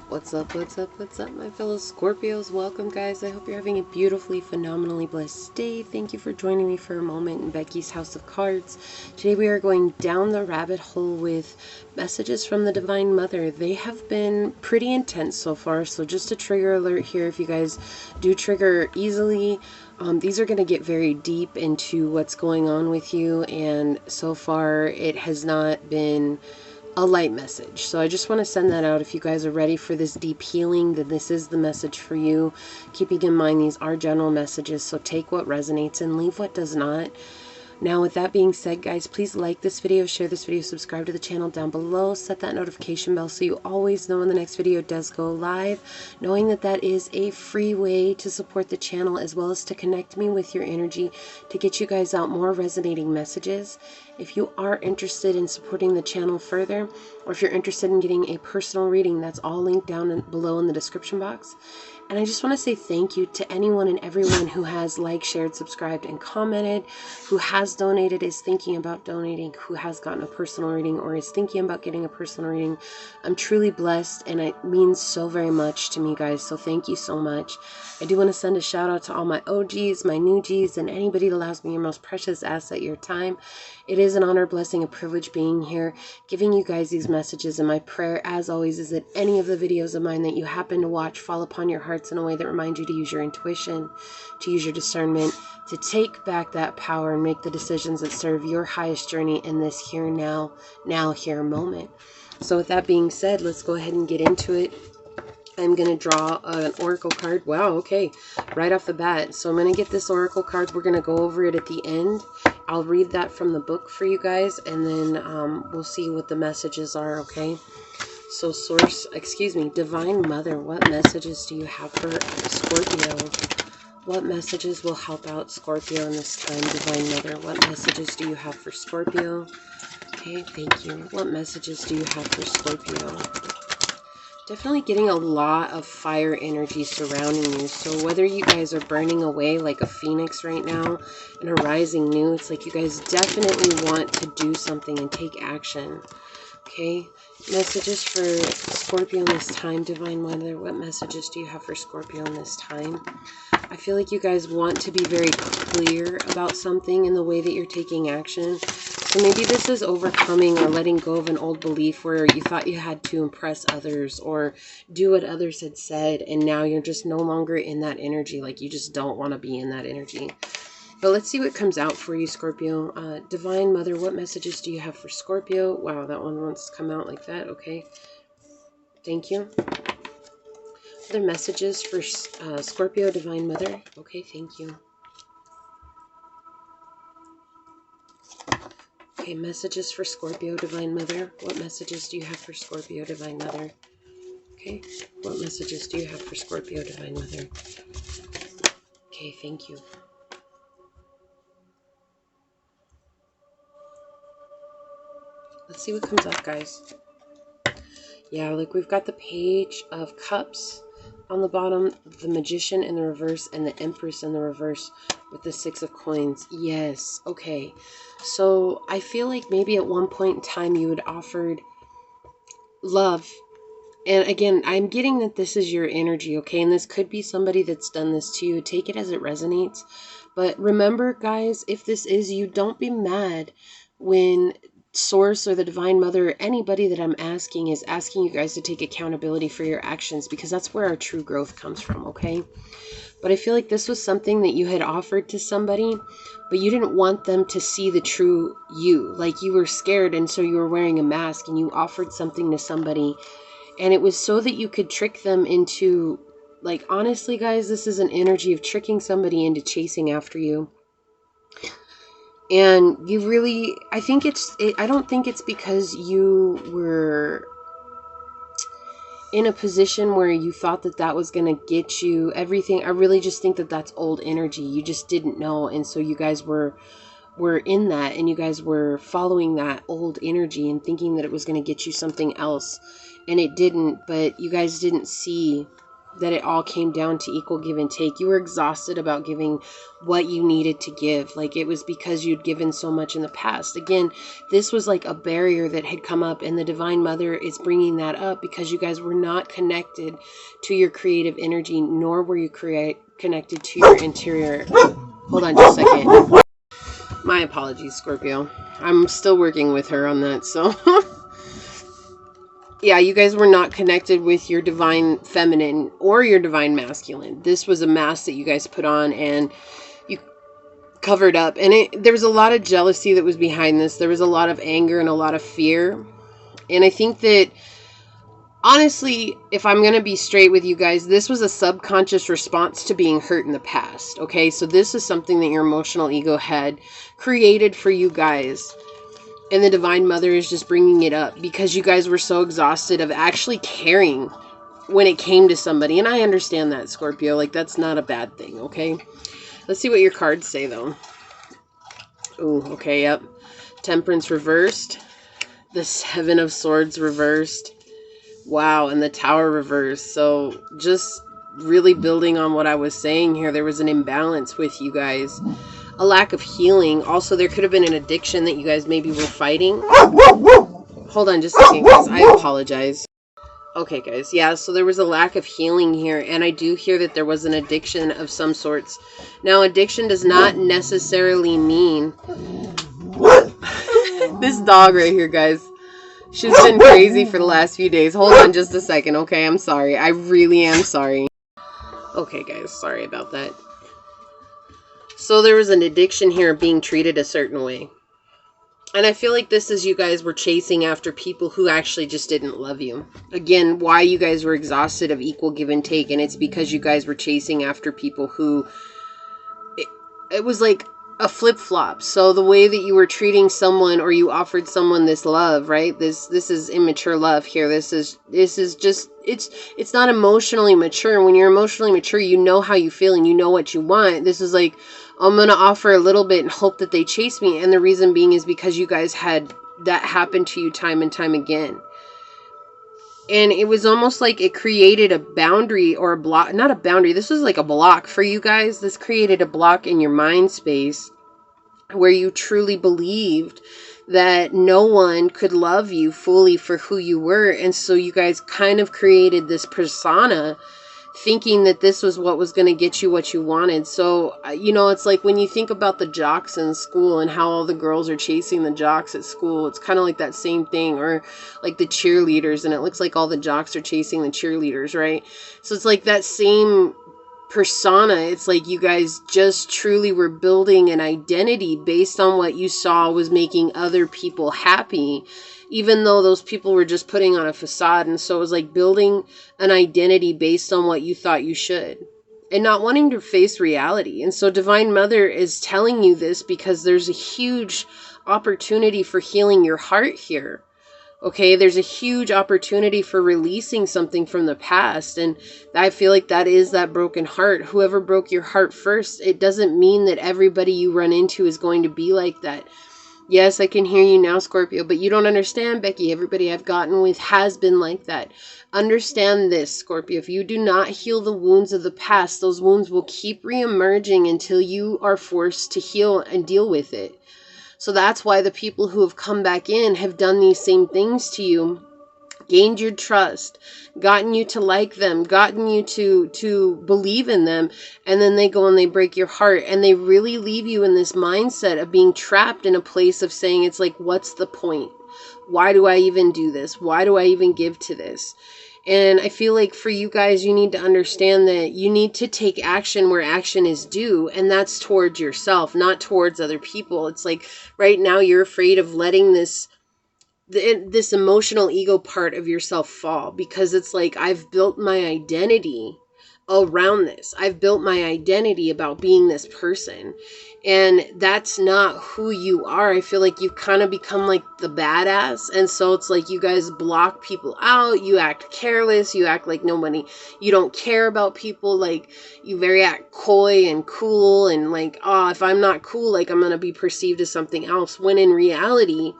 What's up, what's up, what's up, my fellow Scorpios? Welcome, guys. I hope you're having a beautifully, phenomenally blessed day. Thank you for joining me for a moment in Becky's House of Cards. Today we are going down the rabbit hole with messages from the Divine Mother. They have been pretty intense so far, so just a trigger alert here. If you guys do trigger easily, these are going to get very deep into what's going on with you, and so far it has not been a light message. So I just want to send that out. If you guys are ready for this deep healing, then this is the message for you. Keeping in mind these are general messages, so take what resonates and leave what does not. Now, with that being said, guys, please like this video, share this video, subscribe to the channel down below, set that notification bell so you always know when the next video does go live, knowing that that is a free way to support the channel as well as to connect me with your energy to get you guys out more resonating messages. If you are interested in supporting the channel further, or if you're interested in getting a personal reading, that's all linked down below in the description box. And I just want to say thank you to anyone and everyone who has liked, shared, subscribed, and commented, who has donated, is thinking about donating, who has gotten a personal reading, or is thinking about getting a personal reading. I'm truly blessed, and it means so very much to me, guys, so thank you so much. I do want to send a shout out to all my OGs, my new Gs, and anybody that allows me your most precious asset, your time. It is an honor, blessing, a privilege being here, giving you guys these messages, and my prayer, as always, is that any of the videos of mine that you happen to watch fall upon your hearts in a way that reminds you to use your intuition, to use your discernment, to take back that power and make the decisions that serve your highest journey in this here, now, here moment. So with that being said, let's go ahead and get into it. I'm going to draw an oracle card. Wow, okay, right off the bat. So I'm going to get this oracle card. We're going to go over it at the end. I'll read that from the book for you guys, and then we'll see what the messages are, okay? So Divine Mother, what messages do you have for Scorpio? What messages will help out Scorpio in this time, Divine Mother? What messages do you have for Scorpio? Okay, thank you. What messages do you have for Scorpio? Definitely getting a lot of fire energy surrounding you. So whether you guys are burning away like a phoenix right now and are rising new, it's like you guys definitely want to do something and take action. Okay, messages for Scorpio in this time, Divine Mother. What messages do you have for Scorpio in this time? I feel like you guys want to be very clear about something in the way that you're taking action. So maybe this is overcoming or letting go of an old belief where you thought you had to impress others or do what others had said, and now you're just no longer in that energy. Like you just don't want to be in that energy. But let's see what comes out for you, Scorpio. Divine Mother, what messages do you have for Scorpio? Wow, that one wants to come out like that. Okay. Thank you. Other messages for Scorpio, Divine Mother. Okay, thank you. Okay, messages for Scorpio, Divine Mother. What messages do you have for Scorpio, Divine Mother? Okay, what messages do you have for Scorpio, Divine Mother? Okay, thank you. Let's see what comes up, guys. Yeah, like we've got the Page of Cups on the bottom, the Magician in the reverse, and the Empress in the reverse with the Six of Coins. Yes, okay. So I feel like maybe at one point in time you had offered love. And again, I'm getting that this is your energy, okay? And this could be somebody that's done this to you. Take it as it resonates. But remember, guys, if this is you, don't be mad when Source or the Divine Mother or anybody that I'm asking is asking you guys to take accountability for your actions, because that's where our true growth comes from, okay? But I feel like this was something that you had offered to somebody, but you didn't want them to see the true you. Like you were scared, and so you were wearing a mask, and you offered something to somebody, and it was so that you could trick them into, like, honestly, guys, this is an energy of tricking somebody into chasing after you. And you really, I don't think it's because you were in a position where you thought that that was going to get you everything. I really just think that that's old energy. You just didn't know. And so you guys were in that, and you guys were following that old energy and thinking that it was going to get you something else. And it didn't, but you guys didn't see that it all came down to equal give and take. You were exhausted about giving what you needed to give. Like, it was because you'd given so much in the past. Again, this was like a barrier that had come up, and the Divine Mother is bringing that up because you guys were not connected to your creative energy, nor were you connected to your interior. Hold on just a second. My apologies, Scorpio. I'm still working with her on that, so... Yeah, you guys were not connected with your divine feminine or your divine masculine. This was a mask that you guys put on and you covered up. And there was a lot of jealousy that was behind this. There was a lot of anger and a lot of fear. And I think that, honestly, if I'm going to be straight with you guys, this was a subconscious response to being hurt in the past. Okay, so this is something that your emotional ego had created for you guys. And the Divine Mother is just bringing it up because you guys were so exhausted of actually caring when it came to somebody. And I understand that, Scorpio. Like, that's not a bad thing, okay? Let's see what your cards say, though. Ooh, okay, yep. Temperance reversed. The Seven of Swords reversed. Wow, and the Tower reversed. So, just really building on what I was saying here, there was an imbalance with you guys. A lack of healing. Also, there could have been an addiction that you guys maybe were fighting. Hold on just a second, guys. I apologize. Okay, guys. Yeah, so there was a lack of healing here. And I do hear that there was an addiction of some sorts. Now, addiction does not necessarily mean... This dog right here, guys. She's been crazy for the last few days. Hold on just a second, okay? I'm sorry. I really am sorry. Okay, guys. Sorry about that. So there was an addiction here of being treated a certain way. And I feel like this is you guys were chasing after people who actually just didn't love you. Again, why you guys were exhausted of equal give and take. And it's because you guys were chasing after people who... It was like a flip-flop. So the way that you were treating someone, or you offered someone this love, right? This is immature love here. This is just... It's not emotionally mature. When you're emotionally mature, you know how you feel and you know what you want. This is like... I'm going to offer a little bit and hope that they chase me. And the reason being is because you guys had that happen to you time and time again. And it was almost like it created a boundary or a block. Not a boundary. This was like a block for you guys. This created a block in your mind space where you truly believed that no one could love you fully for who you were. And so you guys kind of created this persona thinking that this was what was going to get you what you wanted. So, you know, it's like when you think about the jocks in school and how all the girls are chasing the jocks at school, it's kind of like that same thing. Or like the cheerleaders, and it looks like all the jocks are chasing the cheerleaders, right? So it's like that same persona. It's like you guys just truly were building an identity based on what you saw was making other people happy, even though those people were just putting on a facade. And so it was like building an identity based on what you thought you should and not wanting to face reality. And so Divine Mother is telling you this because there's a huge opportunity for healing your heart here. Okay, there's a huge opportunity for releasing something from the past. And I feel like that is that broken heart. Whoever broke your heart first, it doesn't mean that everybody you run into is going to be like that. Yes, I can hear you now, Scorpio, but you don't understand, Becky. Everybody I've gotten with has been like that. Understand this, Scorpio. If you do not heal the wounds of the past, those wounds will keep reemerging until you are forced to heal and deal with it. So that's why the people who have come back in have done these same things to you, gained your trust, gotten you to like them, gotten you to believe in them, and then they go and they break your heart, and they really leave you in this mindset of being trapped in a place of saying, it's like, what's the point? Why do I even do this? Why do I even give to this? And I feel like for you guys, you need to understand that you need to take action where action is due, and that's towards yourself, not towards other people. It's like right now you're afraid of letting this emotional ego part of yourself fall, because it's like, I've built my identity around this. I've built my identity about being this person, and that's not who you are. I feel like you've kind of become like the badass, and so it's like you guys block people out, you act careless, you act like nobody, you don't care about people, like you very act coy and cool, and like, oh, if I'm not cool, like I'm gonna be perceived as something else, when in reality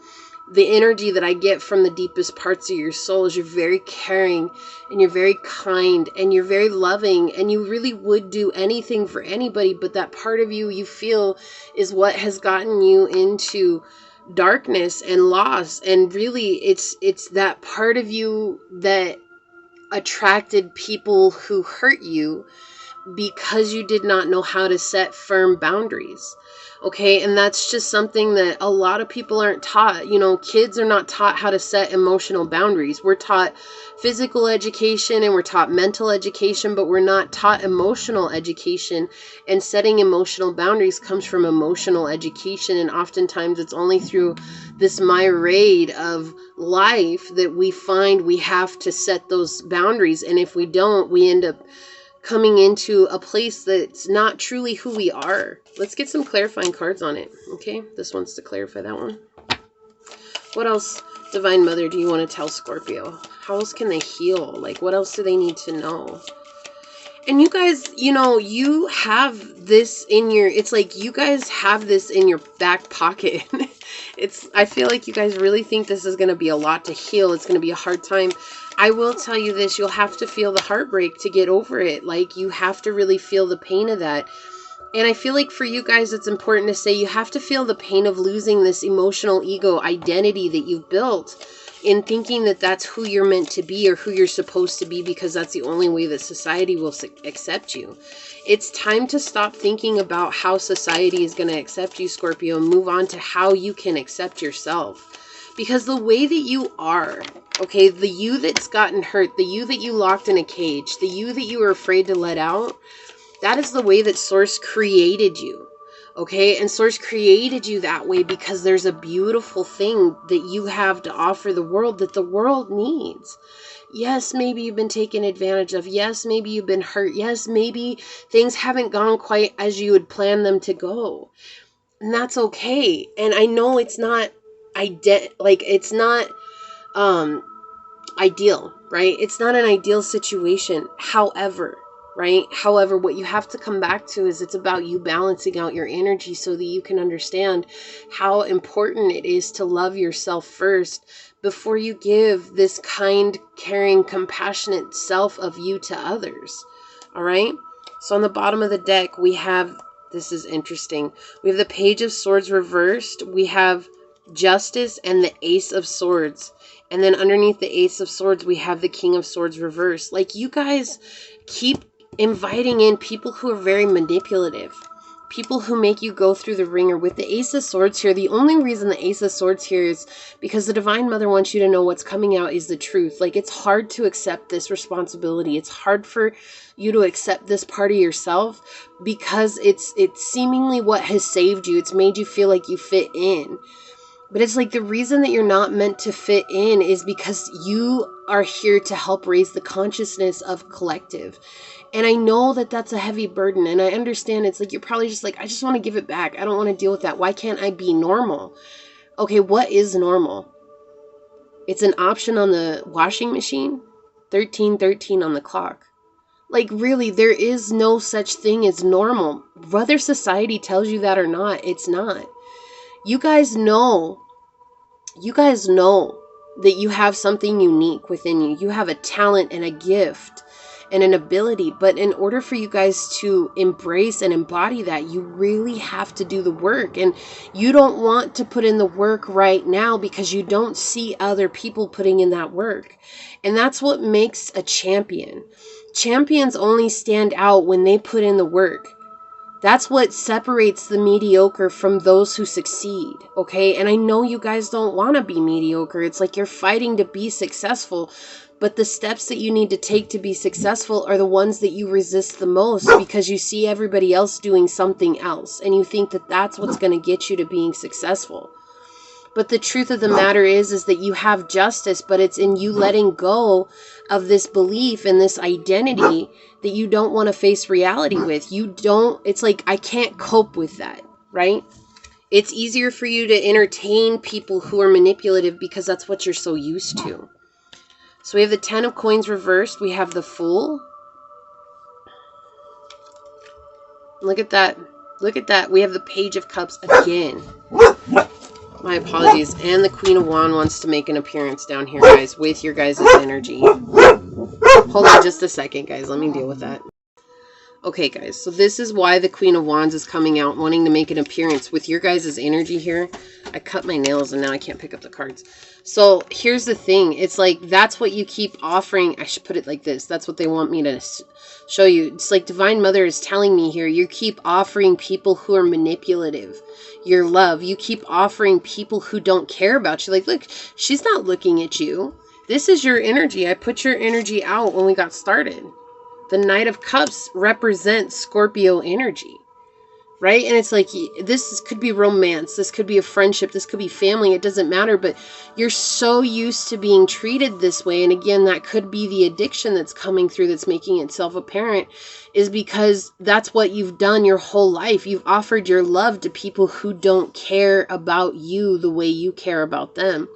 the energy that I get from the deepest parts of your soul is you're very caring and you're very kind and you're very loving and you really would do anything for anybody, but that part of you feel is what has gotten you into darkness and loss. And really it's that part of you that attracted people who hurt you because you did not know how to set firm boundaries. Okay, and that's just something that a lot of people aren't taught. You know, kids are not taught how to set emotional boundaries. We're taught physical education and we're taught mental education, but we're not taught emotional education. And setting emotional boundaries comes from emotional education. And oftentimes it's only through this myriad of life that we find we have to set those boundaries. And if we don't, we end up coming into a place that's not truly who we are. Let's get some clarifying cards on it. Okay, this one's to clarify that one. What else, Divine Mother, do you want to tell Scorpio? How else can they heal? Like, what else do they need to know? And you guys, you know, you have this in your, it's like you guys have this in your back pocket. I feel like you guys really think this is going to be a lot to heal. It's going to be a hard time. I will tell you this, you'll have to feel the heartbreak to get over it. Like, you have to really feel the pain of that. And I feel like for you guys, it's important to say you have to feel the pain of losing this emotional ego identity that you've built in thinking that that's who you're meant to be or who you're supposed to be, because that's the only way that society will accept you. It's time to stop thinking about how society is going to accept you, Scorpio, and move on to how you can accept yourself. Because the way that you are, okay, the you that's gotten hurt, the you that you locked in a cage, the you that you were afraid to let out, that is the way that Source created you. Okay, and Source created you that way because there's a beautiful thing that you have to offer the world that the world needs. Yes, maybe you've been taken advantage of. Yes, maybe you've been hurt. Yes, maybe things haven't gone quite as you had planned them to go. And that's okay. And I know it's not it's not ideal, right? It's not an ideal situation. However, what you have to come back to is it's about you balancing out your energy so that you can understand how important it is to love yourself first before you give this kind, caring, compassionate self of you to others. All right? So on the bottom of the deck, we have, this is interesting, we have the Page of Swords reversed, we have Justice and the Ace of Swords. And then underneath the Ace of Swords, we have the King of Swords reversed. Like, you guys keep inviting in people who are very manipulative. People who make you go through the ringer. With the Ace of Swords here, the only reason the Ace of Swords here is because the Divine Mother wants you to know what's coming out is the truth. Like, it's hard to accept this responsibility. It's hard for you to accept this part of yourself because it's seemingly what has saved you. It's made you feel like you fit in. But it's like the reason that you're not meant to fit in is because you are here to help raise the consciousness of collective. And I know that that's a heavy burden. And I understand it's like you're probably just like, I just want to give it back. I don't want to deal with that. Why can't I be normal? Okay, what is normal? It's an option on the washing machine. 13:13 on the clock. Like, really, there is no such thing as normal. Whether society tells you that or not, it's not. You guys know that you have something unique within you. You have a talent and a gift and an ability. But in order for you guys to embrace and embody that, you really have to do the work. And you don't want to put in the work right now because you don't see other people putting in that work. And that's what makes a champion. Champions only stand out when they put in the work. That's what separates the mediocre from those who succeed, okay? And I know you guys don't want to be mediocre. It's like you're fighting to be successful, but the steps that you need to take to be successful are the ones that you resist the most because you see everybody else doing something else, and you think that that's what's going to get you to being successful. But the truth of the matter is that you have justice, but it's in you letting go of this belief and this identity that you don't want to face reality with. It's like, I can't cope with that, right? It's easier for you to entertain people who are manipulative because that's what you're so used to. So we have the 10 of Coins reversed. We have the Fool. Look at that. Look at that. We have the Page of Cups again. My apologies. And the Queen of Wands wants to make an appearance down here, guys, with your guys' energy. Hold on just a second, guys. Let me deal with that. Okay, guys. So this is why the Queen of Wands is coming out, wanting to make an appearance with your guys' energy here. I cut my nails and now I can't pick up the cards. So here's the thing. It's like, that's what you keep offering. I should put it like this. That's what they want me to show you. It's like Divine Mother is telling me here, you keep offering people who are manipulative your love. You keep offering people who don't care about you. Like, look, she's not looking at you. This is your energy. I put your energy out when we got started. The Knight of Cups represents Scorpio energy, right? And it's like, this could be romance. This could be a friendship. This could be family. It doesn't matter. But you're so used to being treated this way. And again, that could be the addiction that's coming through that's making itself apparent, is because that's what you've done your whole life. You've offered your love to people who don't care about you the way you care about them.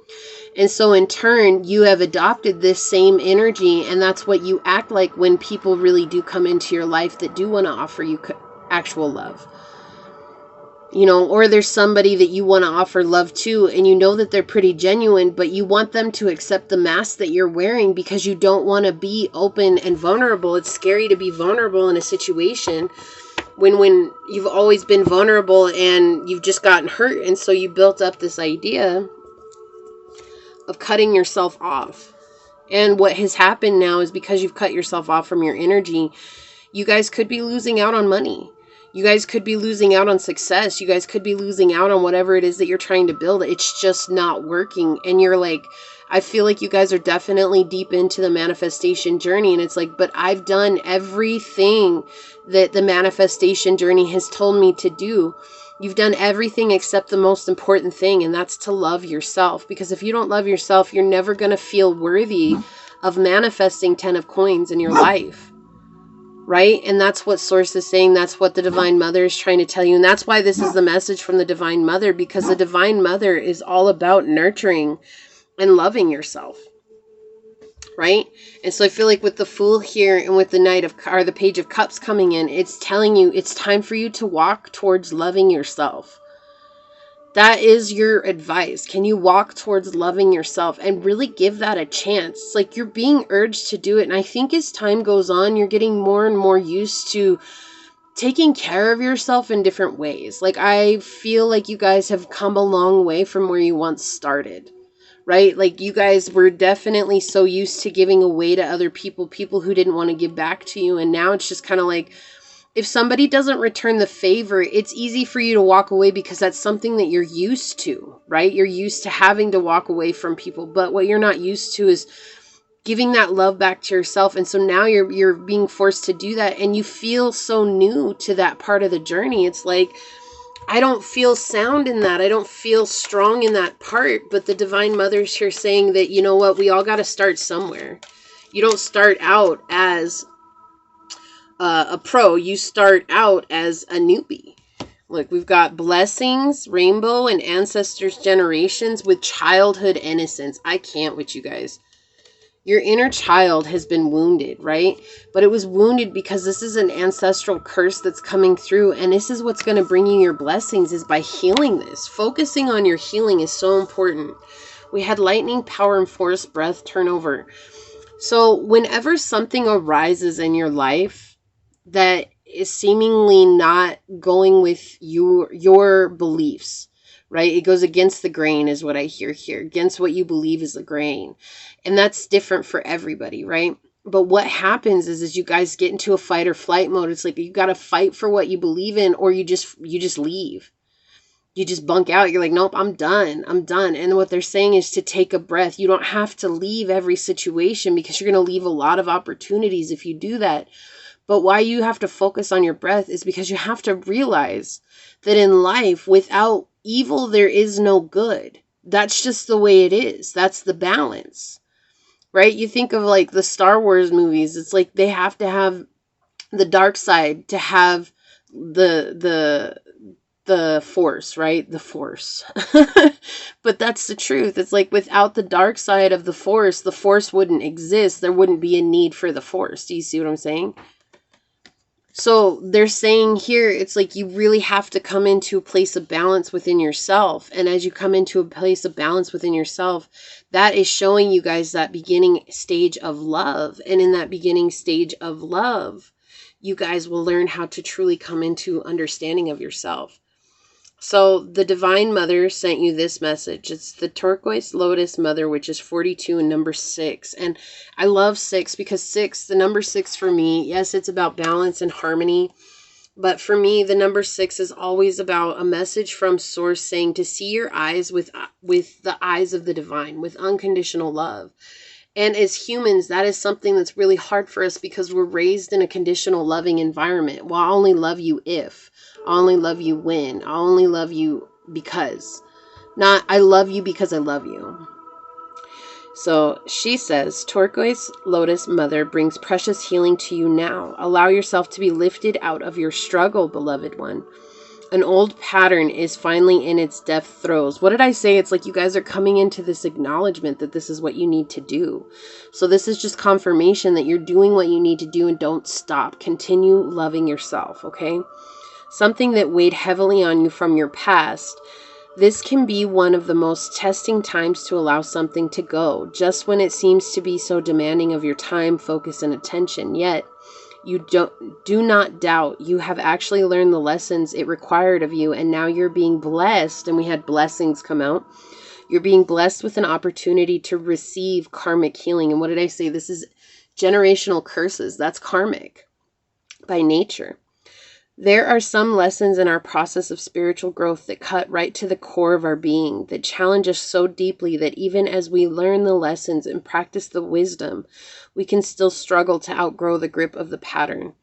And so in turn, you have adopted this same energy, and that's what you act like when people really do come into your life that do want to offer you actual love. You know, or there's somebody that you want to offer love to, and you know that they're pretty genuine, but you want them to accept the mask that you're wearing because you don't want to be open and vulnerable. It's scary to be vulnerable in a situation when you've always been vulnerable and you've just gotten hurt. And so you built up this idea of cutting yourself off. And what has happened now is, because you've cut yourself off from your energy, you guys could be losing out on money. You guys could be losing out on success. You guys could be losing out on whatever it is that you're trying to build. It's just not working. And you're like, I feel like you guys are definitely deep into the manifestation journey. And it's like, but I've done everything that the manifestation journey has told me to do. You've done everything except the most important thing, and that's to love yourself. Because if you don't love yourself, you're never going to feel worthy of manifesting 10 of coins in your life. Right? And that's what Source is saying. That's what the Divine Mother is trying to tell you. And that's why this is the message from the Divine Mother, because the Divine Mother is all about nurturing and loving yourself. Right? And so I feel like with the Fool here and with the the Page of Cups coming in, it's telling you it's time for you to walk towards loving yourself. That is your advice. Can you walk towards loving yourself and really give that a chance? It's like you're being urged to do it. And I think as time goes on, you're getting more and more used to taking care of yourself in different ways. Like, I feel like you guys have come a long way from where you once started. Right? Like, you guys were definitely so used to giving away to other people, people who didn't want to give back to you. And now it's just kind of like, if somebody doesn't return the favor, it's easy for you to walk away because that's something that you're used to, right? You're used to having to walk away from people. But what you're not used to is giving that love back to yourself. And so now you're being forced to do that. And you feel so new to that part of the journey. It's like, I don't feel sound in that. I don't feel strong in that part. But the Divine Mother's here saying that, you know what, we all got to start somewhere. You don't start out as a pro. You start out as a newbie. Look, we've got blessings, rainbow, and ancestors' generations with childhood innocence. I can't with you guys. Your inner child has been wounded, right? But it was wounded because this is an ancestral curse that's coming through. And this is what's going to bring you your blessings, is by healing this. Focusing on your healing is so important. We had lightning, power, and force, breath, turnover. So whenever something arises in your life that is seemingly not going with your beliefs, right? It goes against the grain is what I hear here. Against what you believe is the grain. And that's different for everybody, right? But what happens is you guys get into a fight or flight mode. It's like you got to fight for what you believe in, or you just leave. You just bunk out. You're like, nope, I'm done. I'm done. And what they're saying is to take a breath. You don't have to leave every situation, because you're going to leave a lot of opportunities if you do that. But why you have to focus on your breath is because you have to realize that in life, without evil, there is no good. That's just the way it is. That's the balance, right? You think of like the Star Wars movies. It's like they have to have the dark side to have the force, right? The force. But that's the truth. It's like without the dark side of the force wouldn't exist. There wouldn't be a need for the force. Do you see what I'm saying? So they're saying here, it's like you really have to come into a place of balance within yourself. And as you come into a place of balance within yourself, that is showing you guys that beginning stage of love. And in that beginning stage of love, you guys will learn how to truly come into understanding of yourself. So the Divine Mother sent you this message. It's the Turquoise Lotus Mother, which is 42 and number 6. And I love 6 because 6, the number 6 for me, yes, it's about balance and harmony. But for me, the number 6 is always about a message from Source saying to see your eyes with the eyes of the divine, with unconditional love. And as humans, that is something that's really hard for us because we're raised in a conditional loving environment. Well, I'll only love you if. I'll only love you when. I'll only love you because. Not, I love you because I love you. So she says, Turquoise Lotus Mother brings precious healing to you now. Allow yourself to be lifted out of your struggle, beloved one. An old pattern is finally in its death throes. What did I say? It's like you guys are coming into this acknowledgement that this is what you need to do. So this is just confirmation that you're doing what you need to do and don't stop. Continue loving yourself, okay? Something that weighed heavily on you from your past. This can be one of the most testing times to allow something to go, just when it seems to be so demanding of your time, focus, and attention. Yet, you do not doubt you have actually learned the lessons it required of you, and now you're being blessed, and we had blessings come out. You're being blessed with an opportunity to receive karmic healing. And what did I say? This is generational curses. That's karmic by nature. There are some lessons in our process of spiritual growth that cut right to the core of our being, that challenge us so deeply that even as we learn the lessons and practice the wisdom, we can still struggle to outgrow the grip of the pattern.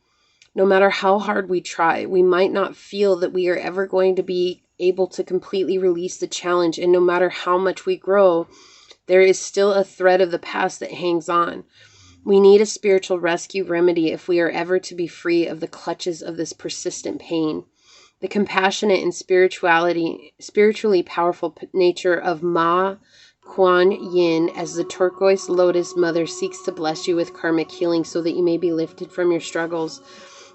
No matter how hard we try, we might not feel that we are ever going to be able to completely release the challenge, and no matter how much we grow, there is still a thread of the past that hangs on. We need a spiritual rescue remedy if we are ever to be free of the clutches of this persistent pain. The compassionate and spiritually powerful nature of Ma Kuan Yin as the Turquoise Lotus Mother seeks to bless you with karmic healing so that you may be lifted from your struggles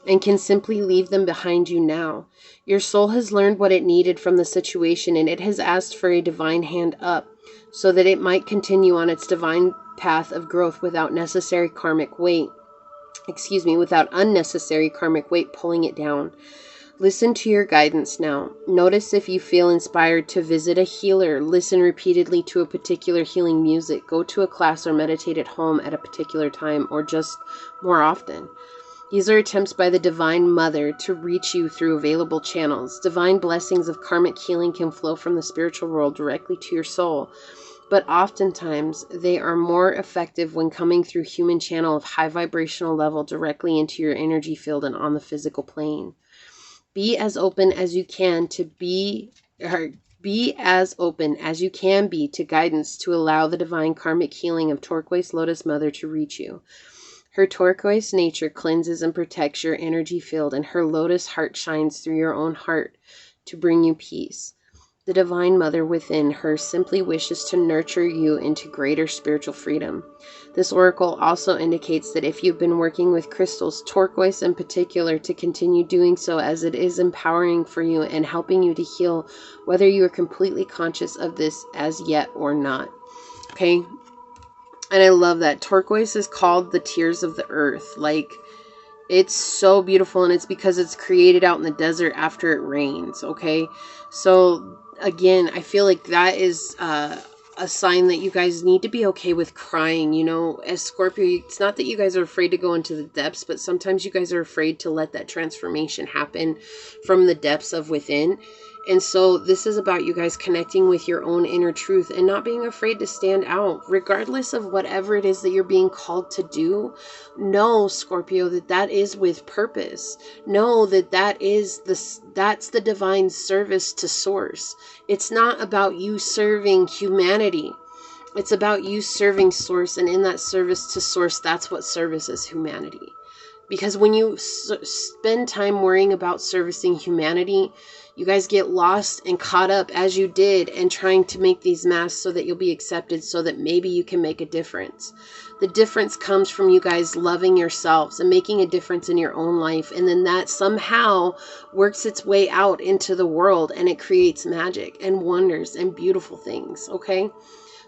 and can simply leave them behind you now. Your soul has learned what it needed from the situation, and it has asked for a divine hand up so that it might continue on its divine path of growth without unnecessary karmic weight pulling it down. Listen to your guidance now. Notice if you feel inspired to visit a healer, listen repeatedly to a particular healing music, go to a class or meditate at home at a particular time, or just more often. These are attempts by the Divine Mother to reach you through available channels. Divine blessings of karmic healing can flow from the spiritual world directly to your soul, but oftentimes they are more effective when coming through human channel of high vibrational level directly into your energy field and on the physical plane. Be as open as you can to guidance to allow the divine karmic healing of Turquoise Lotus Mother to reach you. Her turquoise nature cleanses and protects your energy field, and her lotus heart shines through your own heart to bring you peace. The Divine Mother within her simply wishes to nurture you into greater spiritual freedom. This oracle also indicates that if you've been working with crystals, turquoise in particular, to continue doing so, as it is empowering for you and helping you to heal, whether you are completely conscious of this as yet or not. Okay? And I love that. Turquoise is called the tears of the earth. Like, it's so beautiful, and it's because it's created out in the desert after it rains, okay? So, again, I feel like that is a sign that you guys need to be okay with crying. You know, as Scorpio, it's not that you guys are afraid to go into the depths, but sometimes you guys are afraid to let that transformation happen from the depths of within. And so this is about you guys connecting with your own inner truth and not being afraid to stand out, regardless of whatever it is that you're being called to do. Know, Scorpio, that is with purpose. Know that's the divine service to Source. It's not about you serving humanity. It's about you serving Source, and in that service to Source, that's what service is, humanity. Because when you spend time worrying about servicing humanity, you guys get lost and caught up as you did and trying to make these masks so that you'll be accepted, so that maybe you can make a difference. The difference comes from you guys loving yourselves and making a difference in your own life. And then that somehow works its way out into the world, and it creates magic and wonders and beautiful things. Okay.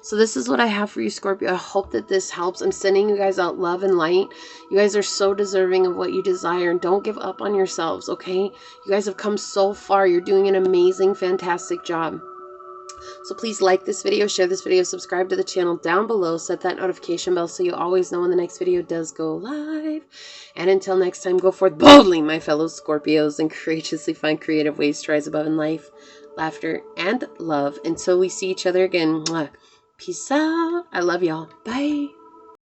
So this is what I have for you, Scorpio. I hope that this helps. I'm sending you guys out love and light. You guys are so deserving of what you desire, and don't give up on yourselves, okay? You guys have come so far. You're doing an amazing, fantastic job. So please like this video, share this video, subscribe to the channel down below, set that notification bell so you always know when the next video does go live. And until next time, go forth boldly, my fellow Scorpios, and courageously find creative ways to rise above in life, laughter, and love. Until we see each other again. Mwah. Peace out. I love y'all. Bye.